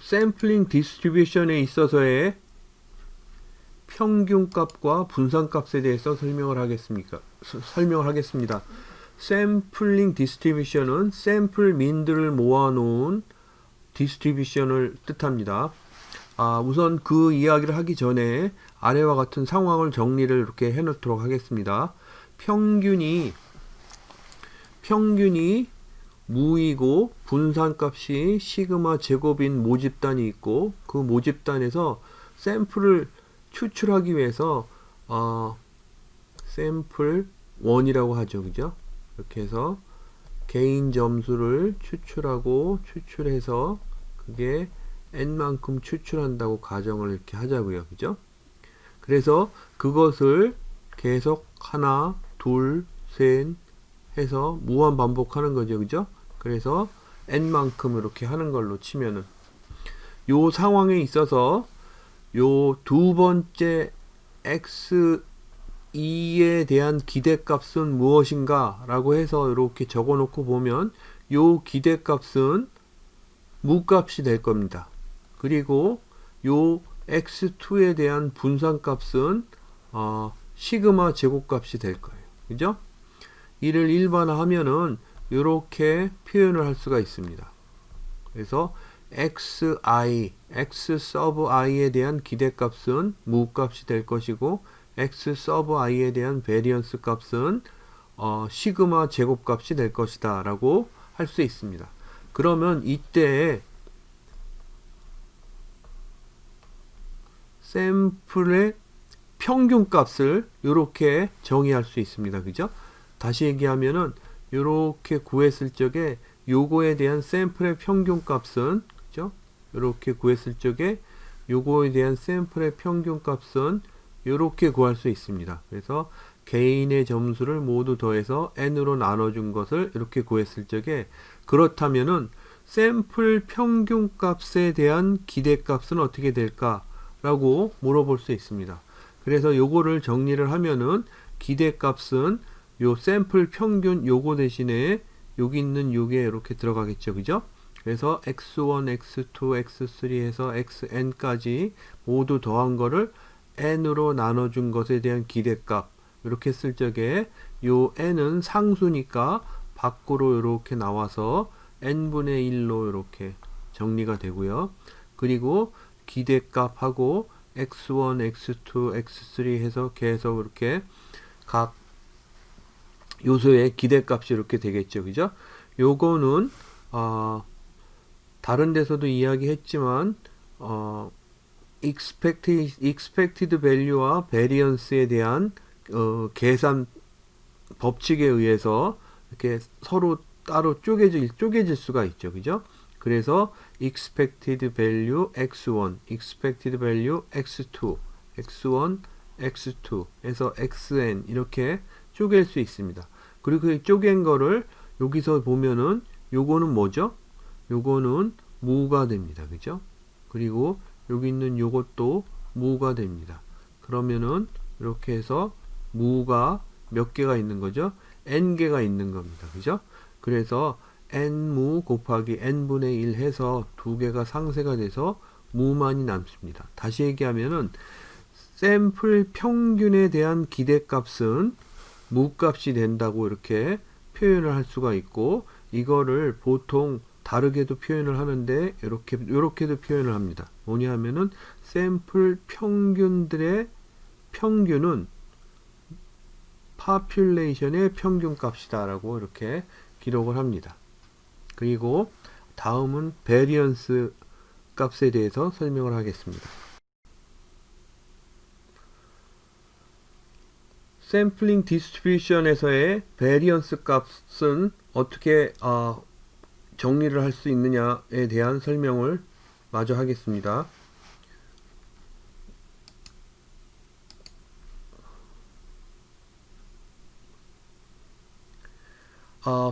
샘플링 디스트리뷰션에 있어서의 평균값과 분산값에 대해서 설명을 하겠습니다. 샘플링 디스트리뷰션은 샘플 민들을 모아놓은 디스트리뷰션을 뜻합니다. 우선 그 이야기를 하기 전에 아래와 같은 상황을 정리를 이렇게 해놓도록 하겠습니다. 평균이 무이고 분산값이 시그마 제곱인 모집단이 있고, 그 모집단에서 샘플을 추출하기 위해서 샘플 1이라고 하죠. 그죠? 이렇게 해서 개인 점수를 추출해서 그게 n만큼 추출한다고 가정을 이렇게 하자고요. 그죠? 그래서 그것을 계속 하나, 둘, 셋 해서 무한 반복하는 거죠. 그죠? 그래서 n만큼 이렇게 하는 걸로 치면은 요 상황에 있어서 요 두 번째 x2에 대한 기대값은 무엇인가 라고 해서 이렇게 적어 놓고 보면 요 기대값은 무값이 될 겁니다. 그리고 요 x2에 대한 분산값은 시그마 제곱값이 될 거예요. 그죠? 이를 일반화하면은 이렇게 표현을 할 수가 있습니다. 그래서 x sub i에 대한 기대값은 무값이 될 것이고, x sub i에 대한 베리언스 값은 시그마 제곱값이 될 것이다 라고 할 수 있습니다. 그러면 이때 샘플의 평균값을 이렇게 정의할 수 있습니다. 그죠? 다시 얘기하면은 이렇게 구했을 적에 요거에 대한 샘플의 평균값은, 그죠? 이렇게 구했을 적에 요거에 대한 샘플의 평균값은 이렇게 구할 수 있습니다. 그래서 개인의 점수를 모두 더해서 n으로 나눠준 것을 이렇게 구했을 적에, 그렇다면은 샘플 평균값에 대한 기대값은 어떻게 될까? 라고 물어볼 수 있습니다. 그래서 요거를 정리를 하면은 기대값은 요 샘플 평균 요거 대신에 여기 있는 요게 이렇게 들어가겠죠. 그죠? 그래서 x1, x2, x3 해서 xn까지 모두 더한 거를 n으로 나눠준 것에 대한 기대값, 이렇게 쓸 적에 요 n은 상수니까 밖으로 이렇게 나와서 n분의 1로 이렇게 정리가 되고요. 그리고 기대값하고 x1, x2, x3 해서 계속 이렇게 각 요소의 기대값이 이렇게 되겠죠. 그죠? 요거는 다른 데서도 이야기했지만 expected value와 variance에 대한 계산 법칙에 의해서 이렇게 서로 따로 쪼개질 수가 있죠. 그죠? 그래서 expected value x1, expected value x2, x1, x2 해서 xn 이렇게 쪼갤 수 있습니다. 그리고 그 쪼갠 거를 여기서 보면은 요거는 뭐죠? 요거는 무가 됩니다. 그죠? 그리고 여기 있는 요것도 무가 됩니다. 그러면은 이렇게 해서 무가 몇 개가 있는 거죠? n개가 있는 겁니다. 그죠? 그래서 n무 곱하기 n분의 1 해서 두 개가 상쇄가 돼서 무만이 남습니다. 다시 얘기하면은 샘플 평균에 대한 기대값은 무값이 된다고 이렇게 표현을 할 수가 있고, 이거를 보통 다르게도 표현을 하는데 이렇게도 표현을 합니다. 뭐냐 하면은 샘플 평균들의 평균은 population의 평균값이다 라고 이렇게 기록을 합니다. 그리고 다음은 variance 값에 대해서 설명을 하겠습니다. 샘플링 디스트리뷰션에서의 variance 값은 어떻게 정리를 할 수 있느냐에 대한 설명을 마저 하겠습니다.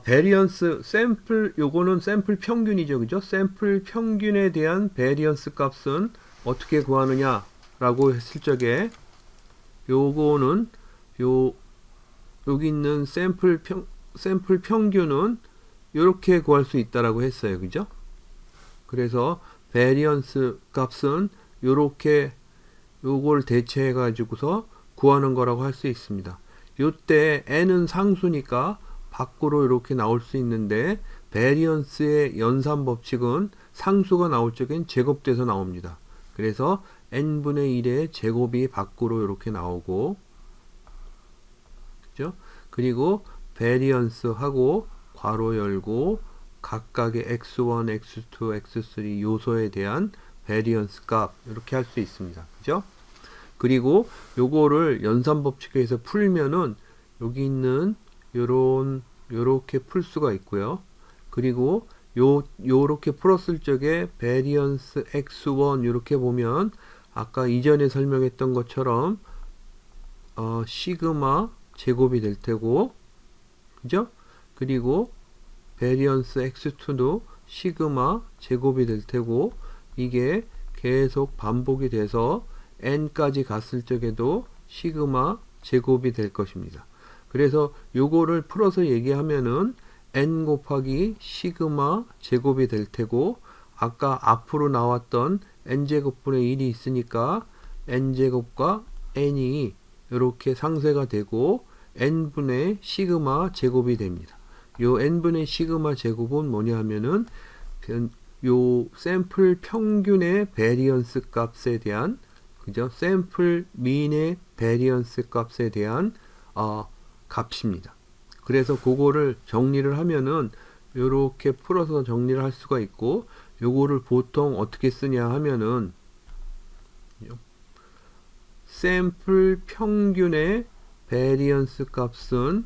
베리언스 샘플, 요거는 샘플 평균이죠. 그죠? 샘플 평균에 대한 베리언스 값은 어떻게 구하느냐 라고 했을 적에, 요거는 여기 있는 샘플 평균은 이렇게 구할 수 있다라고 했어요. 그죠? 그래서 베리언스 값은 요렇게 요걸 대체해 가지고서 구하는 거라고 할 수 있습니다. 요때 n은 상수니까 밖으로 이렇게 나올 수 있는데 베리언스의 연산 법칙은 상수가 나올 적엔 제곱돼서 나옵니다. 그래서 n분의 1의 제곱이 밖으로 이렇게 나오고, 그죠? 그리고 베리언스하고 괄호 열고 각각의 x1, x2, x3 요소에 대한 베리언스 값 이렇게 할 수 있습니다. 그죠? 그리고 요거를 연산 법칙에서 풀면은 여기 있는 요렇게 풀 수가 있고요. 그리고 요렇게 풀었을 적에 베리언스 x1 요렇게 보면 아까 이전에 설명했던 것처럼 시그마 제곱이 될 테고, 그죠? 그리고 베리언스 x2도 시그마 제곱이 될 테고, 이게 계속 반복이 돼서 n까지 갔을 적에도 시그마 제곱이 될 것입니다. 그래서 요거를 풀어서 얘기하면은 n 곱하기 시그마 제곱이 될 테고, 아까 앞으로 나왔던 n제곱분의 1이 있으니까 n제곱과 n이 이렇게 상쇄가 되고 n분의 시그마 제곱이 됩니다. 요 n분의 시그마 제곱은 뭐냐 하면은 요 샘플 평균의 베리언스 값에 대한, 그죠? 샘플 민의 베리언스 값에 대한 값입니다. 그래서 그거를 정리를 하면은 요렇게 풀어서 정리를 할 수가 있고, 요거를 보통 어떻게 쓰냐 하면은 샘플 평균의 베리언스 값은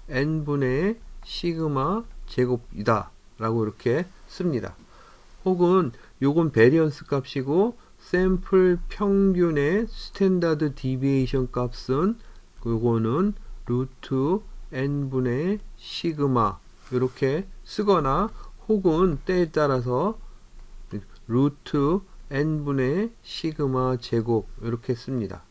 n분의 시그마 제곱이다 라고 이렇게 씁니다. 혹은 요건 베리언스 값이고 샘플 평균의 스탠다드 디비에이션 값은 요거는 루트 n분의 시그마 이렇게 쓰거나, 혹은 때에 따라서 루트 n분의 시그마 제곱 이렇게 씁니다.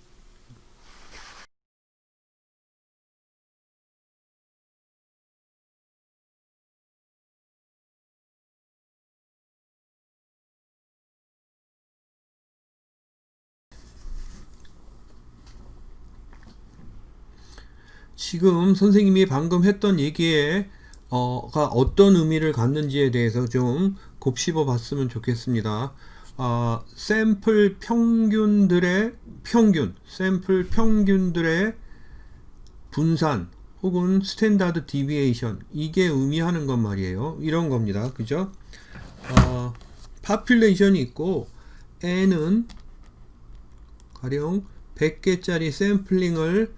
지금 선생님이 방금 했던 얘기에 가 어떤 의미를 갖는지에 대해서 좀 곱씹어 봤으면 좋겠습니다. 샘플 평균들의 샘플 평균들의 분산 혹은 스탠다드 디비에이션, 이게 의미하는 건 말이에요. 이런 겁니다. 그죠? 파퓰레이션이 있고 n은 가령 100개짜리 샘플링을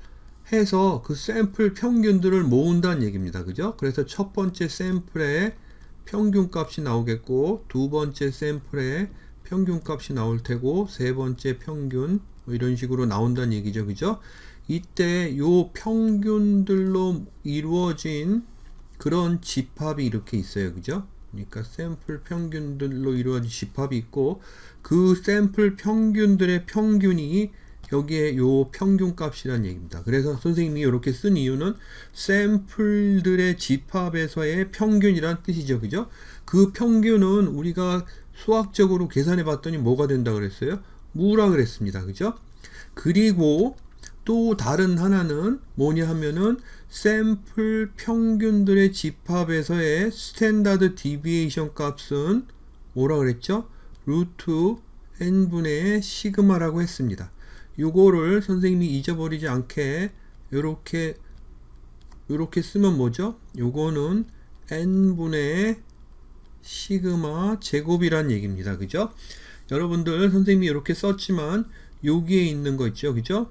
해서 그 샘플 평균들을 모은다는 얘기입니다. 그죠? 그래서 첫 번째 샘플에 평균 값이 나오겠고, 두 번째 샘플에 평균 값이 나올 테고, 세 번째 평균, 뭐 이런 식으로 나온다는 얘기죠. 그죠? 이때 요 평균들로 이루어진 그런 집합이 이렇게 있어요. 그죠? 그러니까 샘플 평균들로 이루어진 집합이 있고, 그 샘플 평균들의 평균이 여기에 요 평균 값이라는 얘기입니다. 그래서 선생님이 이렇게 쓴 이유는 샘플들의 집합에서의 평균이란 뜻이죠. 그죠? 그 평균은 우리가 수학적으로 계산해 봤더니 뭐가 된다 그랬어요? 무라 그랬습니다. 그죠? 그리고 또 다른 하나는 뭐냐 하면은 샘플 평균들의 집합에서의 스탠다드 디비에이션 값은 뭐라 그랬죠? 루트 n분의 시그마라고 했습니다. 요거를 선생님이 잊어버리지 않게 요렇게 쓰면 뭐죠? 요거는 n분의 시그마 제곱이란 얘기입니다. 그죠? 여러분들 선생님이 이렇게 썼지만 여기에 있는 거 있죠? 그죠?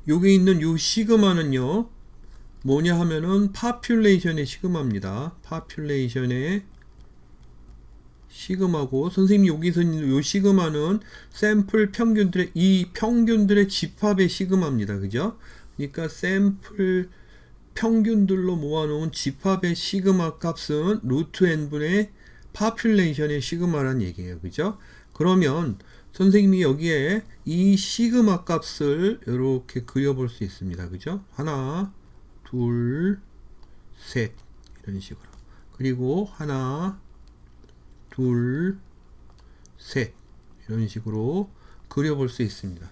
여기 있는 요 시그마는요 뭐냐 하면은 파퓰레이션의 시그마입니다. 파퓰레이션의 시그마고, 선생님이 여기서 있는 요 시그마는 샘플 평균들의, 이 평균들의 집합의 시그마입니다. 그죠? 그러니까 샘플 평균들로 모아놓은 집합의 시그마 값은 루트 n분의 파퓰레이션의 시그마란 얘기예요. 그죠? 그러면 선생님이 여기에 이 시그마 값을 이렇게 그려볼 수 있습니다. 그죠? 하나, 둘, 셋 이런 식으로. 그리고 하나, 둘, 셋 이런 식으로 그려볼 수 있습니다.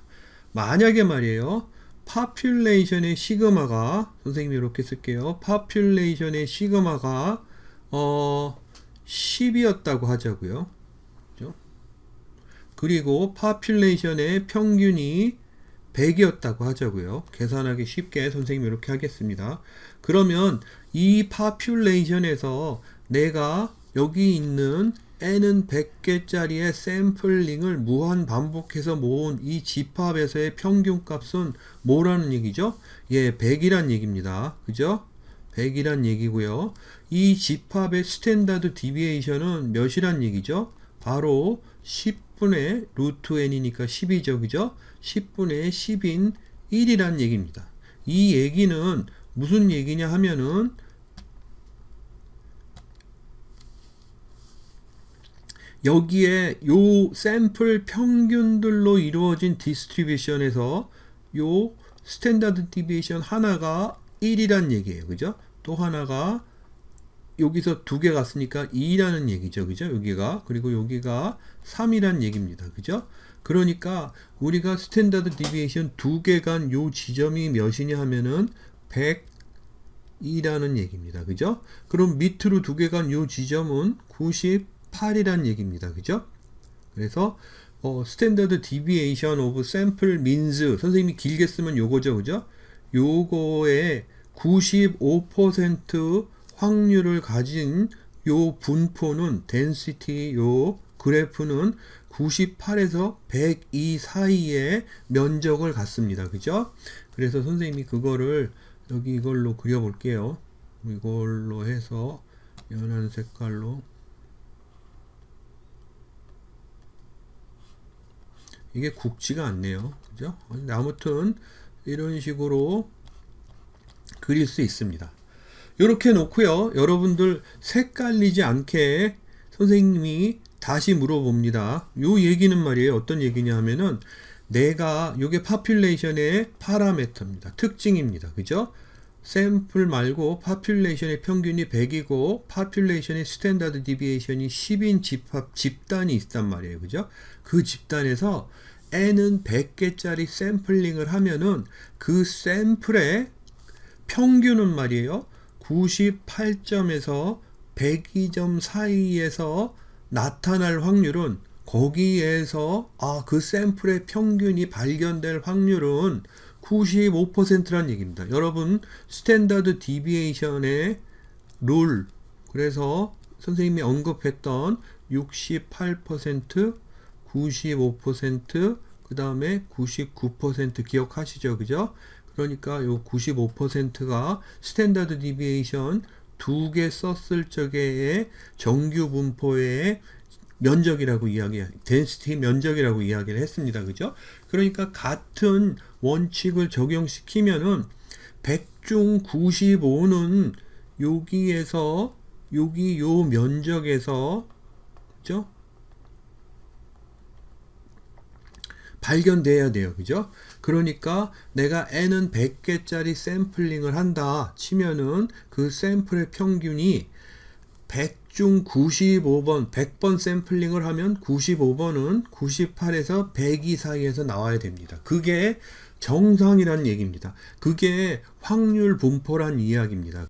만약에 말이에요. population의 시그마가 선생님이 이렇게 쓸게요. population의 시그마가 10이었다고 하자고요. 그죠? 그리고 population의 평균이 100이었다고 하자고요. 계산하기 쉽게 선생님이 이렇게 하겠습니다. 그러면 이 population에서 내가 여기 있는 n은 100개짜리의 샘플링을 무한 반복해서 모은 이 집합에서의 평균값은 뭐라는 얘기죠? 예, 100이란 얘기입니다. 그죠? 100이란 얘기고요. 이 집합의 스탠다드 디비에이션은 몇이란 얘기죠? 바로 10분의 루트 n이니까 10이죠. 그죠? 10분의 10인 1이란 얘기입니다. 이 얘기는 무슨 얘기냐 하면은 여기에 요 샘플 평균들로 이루어진 디스트리뷰션에서 요 스탠다드 디비에이션 하나가 1이란 얘기예요. 그죠? 또 하나가 여기서 두 개 갔으니까 2라는 얘기죠. 그죠? 여기가. 그리고 여기가 3이란 얘기입니다. 그죠? 그러니까 우리가 스탠다드 디비에이션 두 개 간 요 지점이 몇이냐 하면은 102라는 얘기입니다. 그죠? 그럼 밑으로 두 개 간 요 지점은 98이란 얘기입니다. 그죠? 그래서 스탠다드 디비에이션 오브 샘플 민즈 선생님이 길게 쓰면 요거죠. 그죠? 요거의 95% 확률을 가진 요 분포는 density 요 그래프는 98에서 102 사이의 면적을 갖습니다. 그죠? 그래서 선생님이 그거를 여기 이걸로 그려 볼게요. 이걸로 해서 연한 색깔로 이게 굵지가 않네요. 그죠? 아무튼 이런 식으로 그릴 수 있습니다. 이렇게 놓고요. 여러분들 색깔리지 않게 선생님이 다시 물어봅니다. 요 얘기는 말이에요. 어떤 얘기냐 하면은 내가 요게 population의 파라미터입니다. 특징입니다. 그죠? 샘플 말고 population의 평균이 100이고 population의 스탠다드 디비에이션이 10인 집단이 있단 말이에요. 그죠? 그 집단에서 n은 100개짜리 샘플링을 하면은 그 샘플의 평균은 말이에요. 98점에서 102점 사이에서 나타날 확률은 거기에서 그 샘플의 평균이 발견될 확률은 95%란 얘기입니다. 여러분 스탠다드 디비에이션의 룰 그래서 선생님이 언급했던 68% 95% 그 다음에 99% 기억하시죠? 그죠? 그러니까 요 95%가 스탠다드 디비에이션 두 개 썼을 적의 정규 분포의 면적이라고 density 면적이라고 이야기를 했습니다. 그죠? 그러니까 같은 원칙을 적용시키면은 100중 95는 여기에서 여기 요 면적에서 그죠? 발견돼야 돼요. 그죠? 그러니까 내가 n은 100개짜리 샘플링을 한다 치면은 그 샘플의 평균이 100중 95번 100번 샘플링을 하면 95번은 98에서 102 사이에서 나와야 됩니다. 그게 정상이라는 얘기입니다. 그게 확률 분포란 이야기입니다.